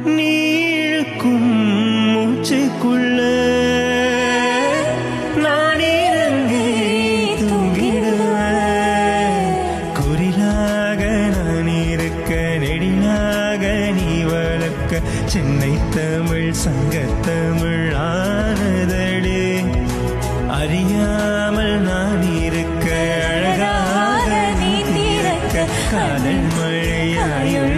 நீ இழுக்கும் மூச்சுக்குள்ள நான் இறங்கி தூங்கிடுவேன். குரிலாக நான் இருக்க, நெடிலாக நீ வளர்க்க, சென்னை தமிழ் சங்கத்தமிழ் ஆனதடே. அறியாமல் நான் இருக்க, அழகாக நீ தீரக்க, காதல் மழையாயுள்ள